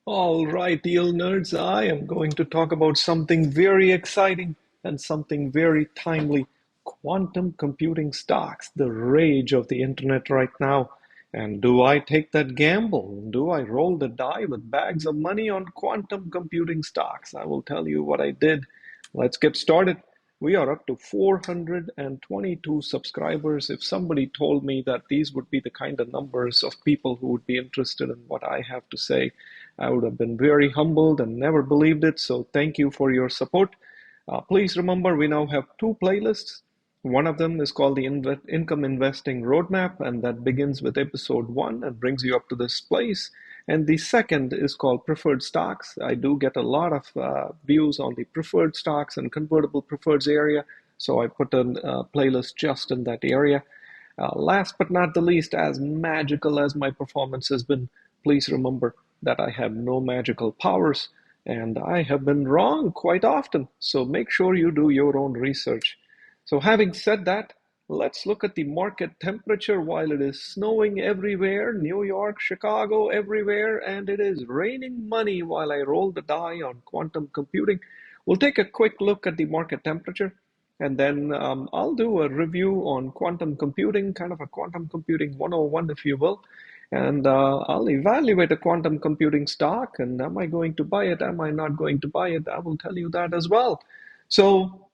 All right, deal nerds, I am going to talk about something very exciting and something very timely. Quantum computing stocks, the rage of the internet right now. And do I take that gamble? Do I roll the die with bags of money on quantum computing stocks? I will tell you what I did. Let's get started. We are up to 422 subscribers. If somebody told me that these would be the kind of numbers of people who would be interested in what I have to say, I would have been very humbled and never believed it. So thank you for your support. Please remember, we now have two playlists. One of them is called the Income Investing Roadmap, and that begins with episode 1 and brings you up to this place. And the second is called Preferred Stocks. I do get a lot of views on the preferred stocks and convertible preferreds area, so I put a playlist just in that area. Last but not the least, as magical as my performance has been, please remember that I have no magical powers and I have been wrong quite often. So make sure you do your own research. So, having said that, let's look at the market temperature while it is snowing everywhere, New York, Chicago, everywhere, and it is raining money while I roll the die on quantum computing. We'll take a quick look at the market temperature. And then I'll do a review on quantum computing, kind of a quantum computing 101, if you will. And I'll evaluate a quantum computing stock. And am I going to buy it? Am I not going to buy it? I will tell you that as well. So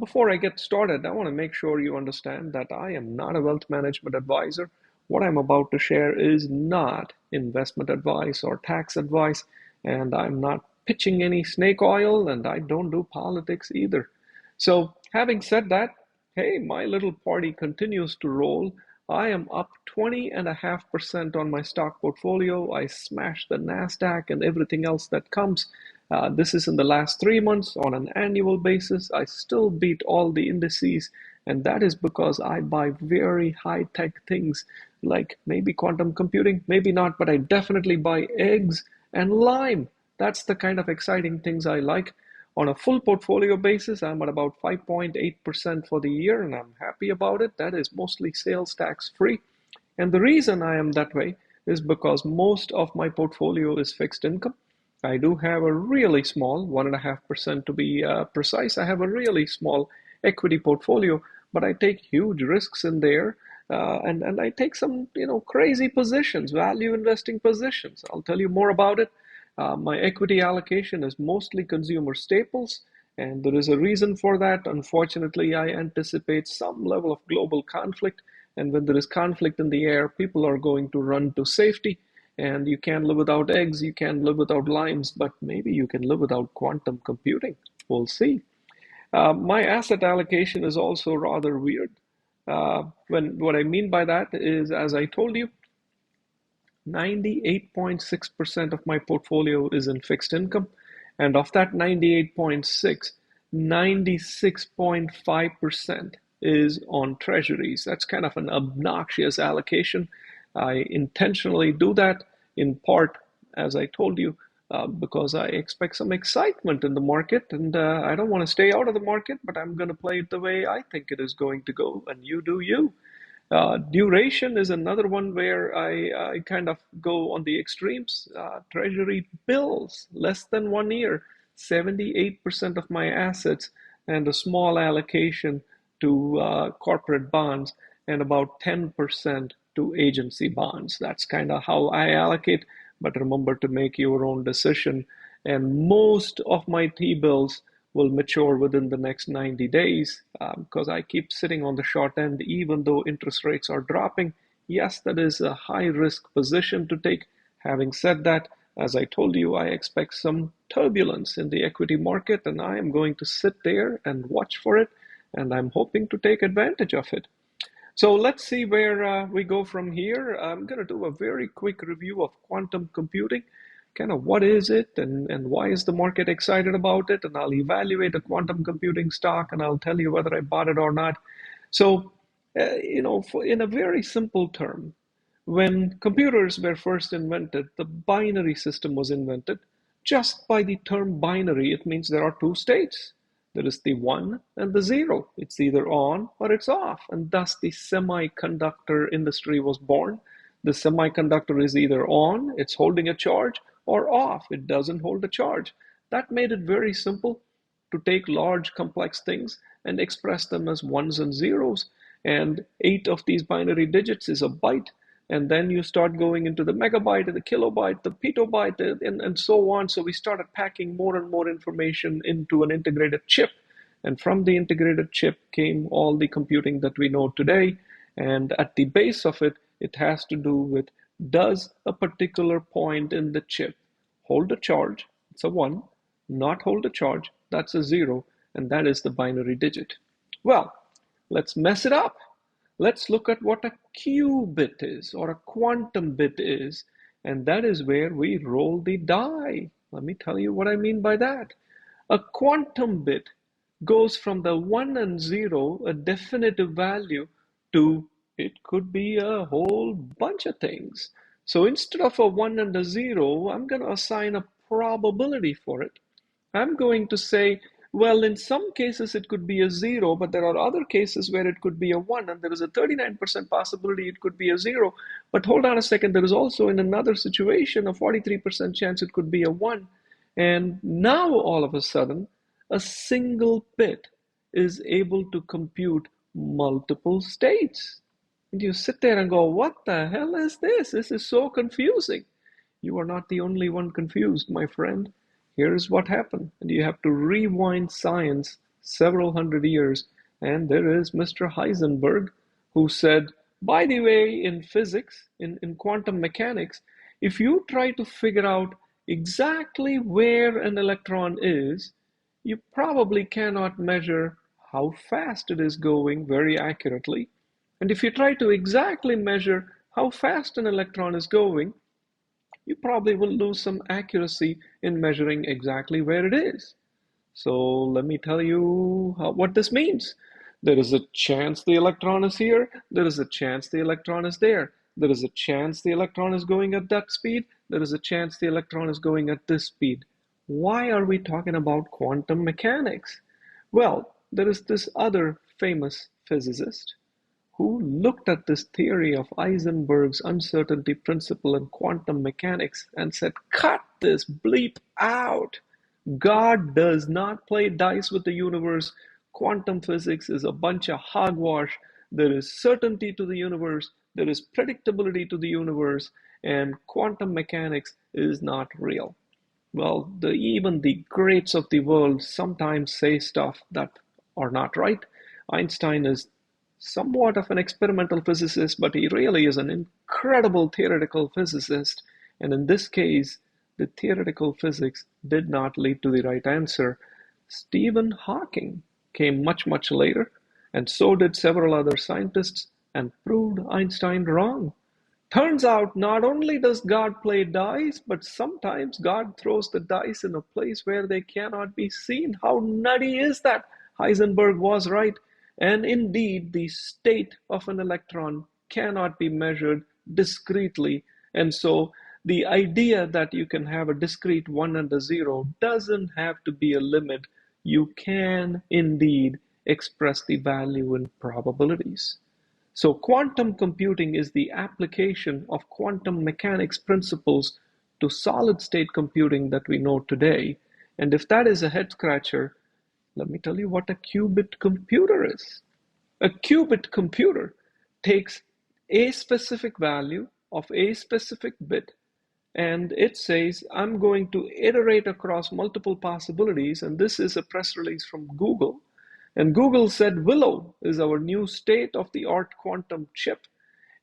before I get started, I want to make sure you understand that I am not a wealth management advisor. What I'm about to share is not investment advice or tax advice. And I'm not pitching any snake oil, and I don't do politics either. So, having said that, hey, my little party continues to roll. I am up 20.5% on my stock portfolio. I smashed the NASDAQ and everything else that comes. This is in the last 3 months on an annual basis. I still beat all the indices, and that is because I buy very high tech things like maybe quantum computing, maybe not, but I definitely buy eggs and lime. That's the kind of exciting things I like. On a full portfolio basis, I'm at about 5.8% for the year, and I'm happy about it. That is mostly sales tax free. And the reason I am that way is because most of my portfolio is fixed income. I do have a really small, 1.5% to be precise. I have a really small equity portfolio, but I take huge risks in there. And I take some, crazy positions, value investing positions. I'll tell you more about it. My equity allocation is mostly consumer staples, and there is a reason for that. Unfortunately, I anticipate some level of global conflict, and when there is conflict in the air, people are going to run to safety. And you can't live without eggs, you can't live without limes, but maybe you can live without quantum computing. We'll see. My asset allocation is also rather weird. When what I mean by that is, as I told you, 98.6% of my portfolio is in fixed income. And of that 98.6, 96.5% is on treasuries. That's kind of an obnoxious allocation. I intentionally do that in part, as I told you, because I expect some excitement in the market, and I don't want to stay out of the market, but I'm going to play it the way I think it is going to go, and you do you. Duration is another one where I kind of go on the extremes. Treasury bills, less than 1 year, 78% of my assets, and a small allocation to corporate bonds, and about 10% to agency bonds. That's kind of how I allocate, but remember to make your own decision. And most of my T-bills will mature within the next 90 days because I keep sitting on the short end, even though interest rates are dropping. Yes, that is a high risk position to take. Having said that, as I told you, I expect some turbulence in the equity market, and I am going to sit there and watch for it, and I'm hoping to take advantage of it. So let's see where we go from here. I'm going to do a very quick review of quantum computing, kind of what is it and why is the market excited about it, and I'll evaluate a quantum computing stock and I'll tell you whether I bought it or not. So, in a very simple term, when computers were first invented, the binary system was invented. Just by the term binary, it means there are two states. There is the one and the zero. It's either on or it's off. And thus the semiconductor industry was born. The semiconductor is either on, it's holding a charge, or off. It doesn't hold a charge. That made it very simple to take large complex things and express them as ones and zeros. And 8 of these binary digits is a byte. And then you start going into the megabyte, the kilobyte, the petabyte, and so on. So we started packing more and more information into an integrated chip. And from the integrated chip came all the computing that we know today. And at the base of it, it has to do with, does a particular point in the chip hold a charge? It's a 1. Not hold a charge, that's a 0. And that is the binary digit. Well, let's mess it up. Let's look at what a qubit is, or a quantum bit is. And that is where we roll the die. Let me tell you what I mean by that. A quantum bit goes from the 1 and 0, a definitive value, to it could be a whole bunch of things. So instead of a 1 and a 0, I'm going to assign a probability for it. I'm going to say, well, in some cases it could be a 0, but there are other cases where it could be a 1, and there is a 39% possibility it could be a 0. But hold on a second, there is also in another situation a 43% chance it could be a 1. And now all of a sudden, a single bit is able to compute multiple states. And you sit there and go, what the hell is this? This is so confusing. You are not the only one confused, my friend. Here's what happened. And you have to rewind science several hundred years. And there is Mr. Heisenberg, who said, by the way, in physics, in quantum mechanics, if you try to figure out exactly where an electron is, you probably cannot measure how fast it is going very accurately. And if you try to exactly measure how fast an electron is going, you probably will lose some accuracy in measuring exactly where it is. So let me tell you what this means. There is a chance the electron is here. There is a chance the electron is there. There is a chance the electron is going at that speed. There is a chance the electron is going at this speed. Why are we talking about quantum mechanics? Well, there is this other famous physicist who looked at this theory of Heisenberg's uncertainty principle in quantum mechanics and said, cut this bleep out. God does not play dice with the universe. Quantum physics is a bunch of hogwash. There is certainty to the universe. There is predictability to the universe. And quantum mechanics is not real. Well, even the greats of the world sometimes say stuff that are not right. Einstein is somewhat of an experimental physicist, but he really is an incredible theoretical physicist. And in this case, the theoretical physics did not lead to the right answer. Stephen Hawking came much, much later, and so did several other scientists, and proved Einstein wrong. Turns out not only does God play dice, but sometimes God throws the dice in a place where they cannot be seen. How nutty is that? Heisenberg was right. And indeed, the state of an electron cannot be measured discretely. And so the idea that you can have a discrete 1 and a 0 doesn't have to be a limit. You can indeed express the value in probabilities. So quantum computing is the application of quantum mechanics principles to solid state computing that we know today. And if that is a head scratcher, let me tell you what a qubit computer is. A qubit computer takes a specific value of a specific bit, and it says, I'm going to iterate across multiple possibilities. And this is a press release from Google. And Google said Willow is our new state-of-the-art quantum chip,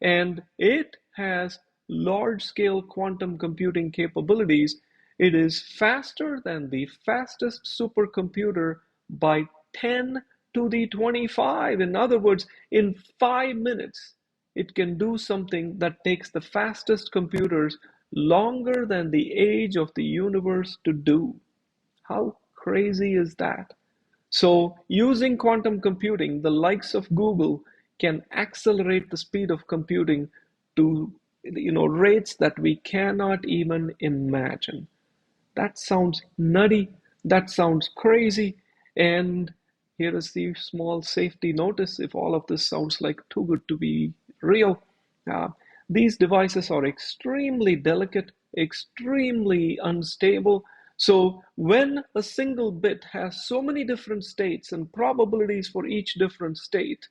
and it has large-scale quantum computing capabilities. It is faster than the fastest supercomputer by 10 to the 25. In other words, in 5 minutes, it can do something that takes the fastest computers longer than the age of the universe to do. How crazy is that? So using quantum computing, the likes of Google can accelerate the speed of computing to rates that we cannot even imagine. That sounds nutty. That sounds crazy. And here is the small safety notice if all of this sounds like too good to be real. These devices are extremely delicate, extremely unstable. So when a single bit has so many different states and probabilities for each different state,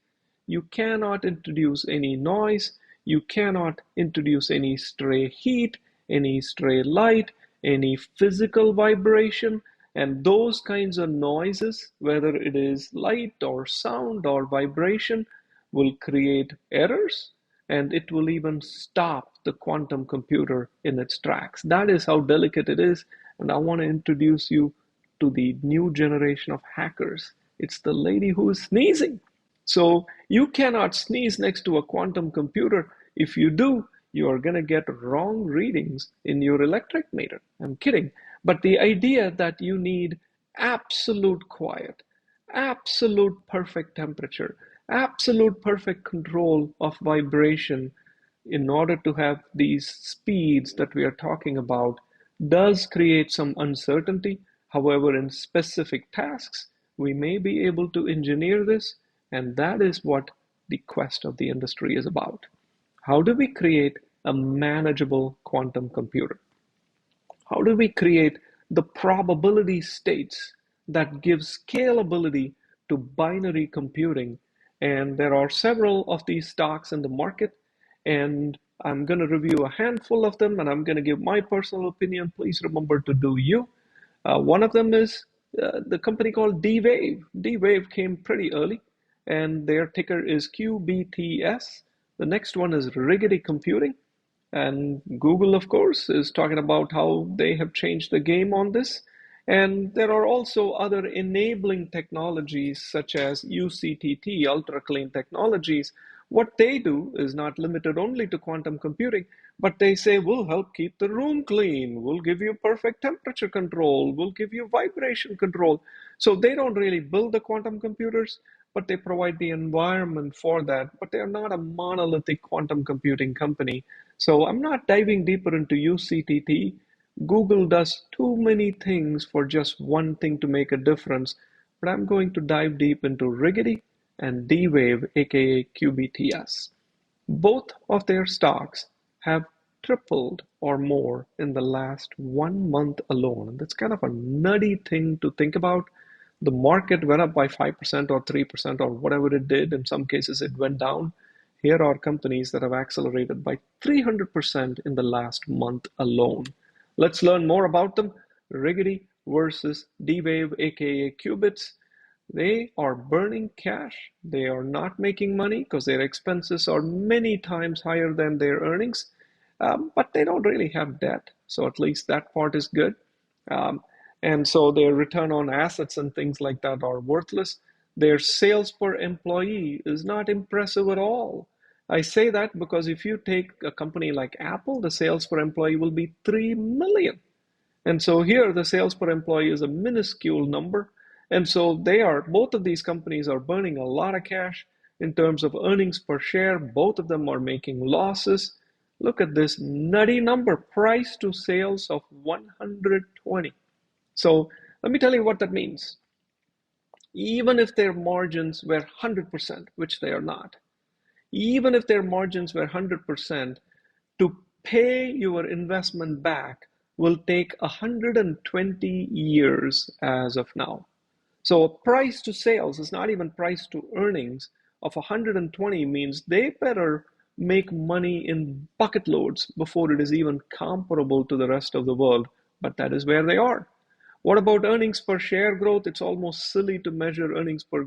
you cannot introduce any noise, you cannot introduce any stray heat, any stray light, any physical vibration, and those kinds of noises, whether it is light or sound or vibration, will create errors, and it will even stop the quantum computer in its tracks. That is how delicate it is, and I want to introduce you to the new generation of hackers. It's the lady who is sneezing. So you cannot sneeze next to a quantum computer. If you do, you are going to get wrong readings in your electric meter. I'm kidding. But the idea that you need absolute quiet, absolute perfect temperature, absolute perfect control of vibration in order to have these speeds that we are talking about does create some uncertainty. However, in specific tasks, we may be able to engineer this, and that is what the quest of the industry is about. How do we create a manageable quantum computer? How do we create the probability states that give scalability to binary computing? And there are several of these stocks in the market, and I'm going to review a handful of them, and I'm going to give my personal opinion. Please remember to do you. One of them is the company called D-Wave. D-Wave came pretty early, and their ticker is QBTS. The next one is Rigetti Computing. And Google, of course, is talking about how they have changed the game on this. And there are also other enabling technologies such as UCTT, ultra clean technologies. What they do is not limited only to quantum computing, but they say we'll help keep the room clean, we'll give you perfect temperature control, we'll give you vibration control. So they don't really build the quantum computers, but they provide the environment for that. But they're not a monolithic quantum computing company. So I'm not diving deeper into UCTT. Google does too many things for just one thing to make a difference, but I'm going to dive deep into Rigetti and D-Wave, aka QBTS. Both of their stocks have tripled or more in the last 1 month alone. And that's kind of a nutty thing to think about. The market went up by 5% or 3% or whatever it did. In some cases, it went down. Here are companies that have accelerated by 300% in the last month alone. Let's learn more about them. Rigetti versus D-Wave, aka Qubits. They are burning cash. They are not making money because their expenses are many times higher than their earnings, but they don't really have debt. So at least that part is good. Um, and so their return on assets and things like that are worthless. Their sales per employee is not impressive at all. I say that because if you take a company like Apple, the sales per employee will be 3 million. And so here the sales per employee is a minuscule number. And so both of these companies are burning a lot of cash in terms of earnings per share. Both of them are making losses. Look at this nutty number, price to sales of 120. So let me tell you what that means. Even if their margins were 100%, which they are not, even if their margins were 100%, to pay your investment back will take 120 years as of now. So a price to sales is not even price to earnings of 120 means they better make money in bucket loads before it is even comparable to the rest of the world. But that is where they are. What about earnings per share growth? It's almost silly to measure earnings per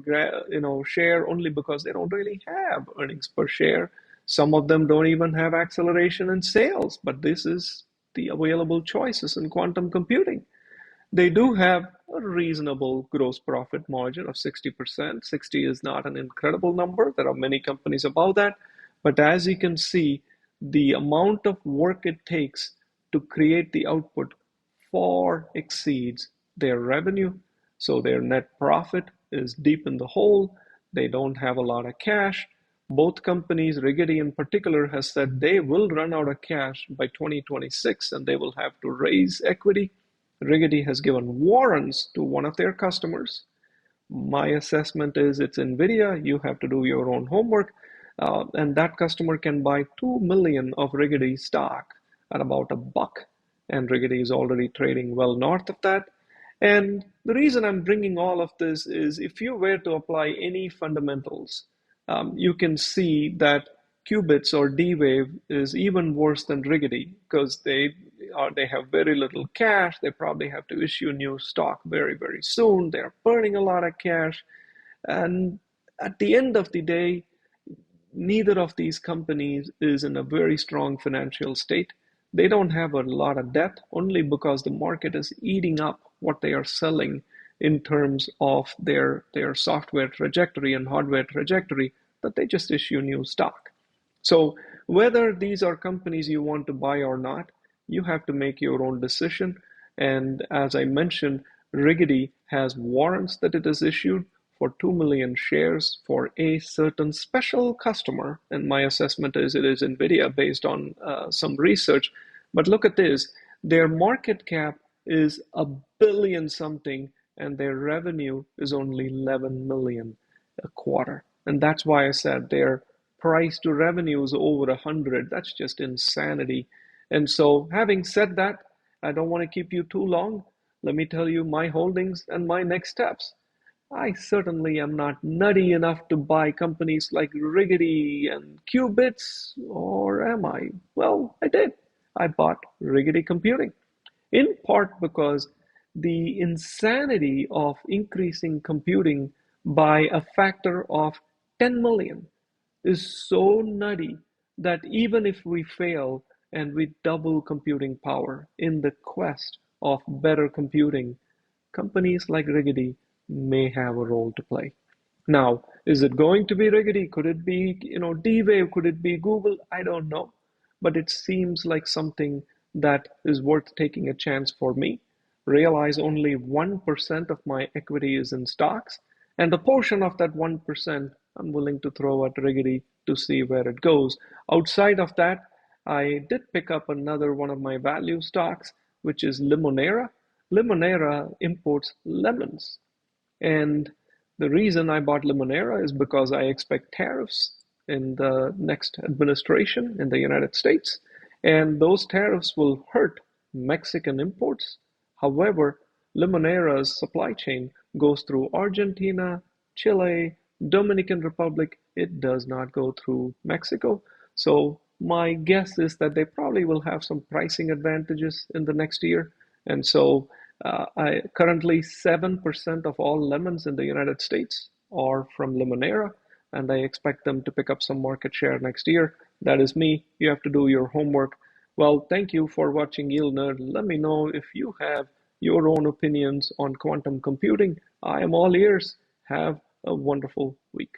share only because they don't really have earnings per share. Some of them don't even have acceleration in sales, but this is the available choices in quantum computing. They do have a reasonable gross profit margin of 60%. 60 is not an incredible number. There are many companies above that. But as you can see, the amount of work it takes to create the output far exceeds their revenue. So their net profit is deep in the hole. They don't have a lot of cash. Both companies, Rigetti in particular, has said they will run out of cash by 2026 and they will have to raise equity. Rigetti has given warrants to one of their customers. My assessment is it's NVIDIA. You have to do your own homework. And that customer can buy 2 million of Rigetti stock at about $1. and rigetti is already trading well north of that. And the reason I'm bringing all of this is if you were to apply any fundamentals, you can see that qubits or D-Wave is even worse than rigetti because they have very little cash. They probably have to issue new stock very, very soon. They're burning a lot of cash. And at the end of the day, neither of these companies is in a very strong financial state. They don't have a lot of debt only because the market is eating up what they are selling in terms of their software trajectory and hardware trajectory, that they just issue new stock. So whether these are companies you want to buy or not, you have to make your own decision. And as I mentioned, Rigetti has warrants that it has issued for 2 million shares for a certain special customer. And my assessment is it is NVIDIA based on some research. But look at this, their market cap is a billion something, and their revenue is only 11 million a quarter. And that's why I said their price to revenue is over 100. That's just insanity. And so, having said that, I don't want to keep you too long. Let me tell you my holdings and my next steps. I certainly am not nutty enough to buy companies like Rigetti and Qubits, or am I? Well, I did. I bought Rigetti Computing, in part because the insanity of increasing computing by a factor of 10 million is so nutty that even if we fail and we double computing power in the quest of better computing, companies like Rigetti may have a role to play. Now, is it going to be Rigetti? Could it be, D-Wave? Could it be Google? I don't know. But it seems like something that is worth taking a chance for me. Realize only 1% of my equity is in stocks, and a portion of that 1% I'm willing to throw at Rigetti to see where it goes. Outside of that, I did pick up another one of my value stocks, which is Limonera. Limonera imports lemons. And the reason I bought Limonera is because I expect tariffs in the next administration in the United States. And those tariffs will hurt Mexican imports. However, Limonera's supply chain goes through Argentina, Chile, Dominican Republic. It does not go through Mexico. So my guess is that they probably will have some pricing advantages in the next year. And so currently 7% of all lemons in the United States are from Limonera, and I expect them to pick up some market share next year. That is me. You have to do your homework. Well, thank you for watching Yield Nerd. Let me know if you have your own opinions on quantum computing. I am all ears. Have a wonderful week.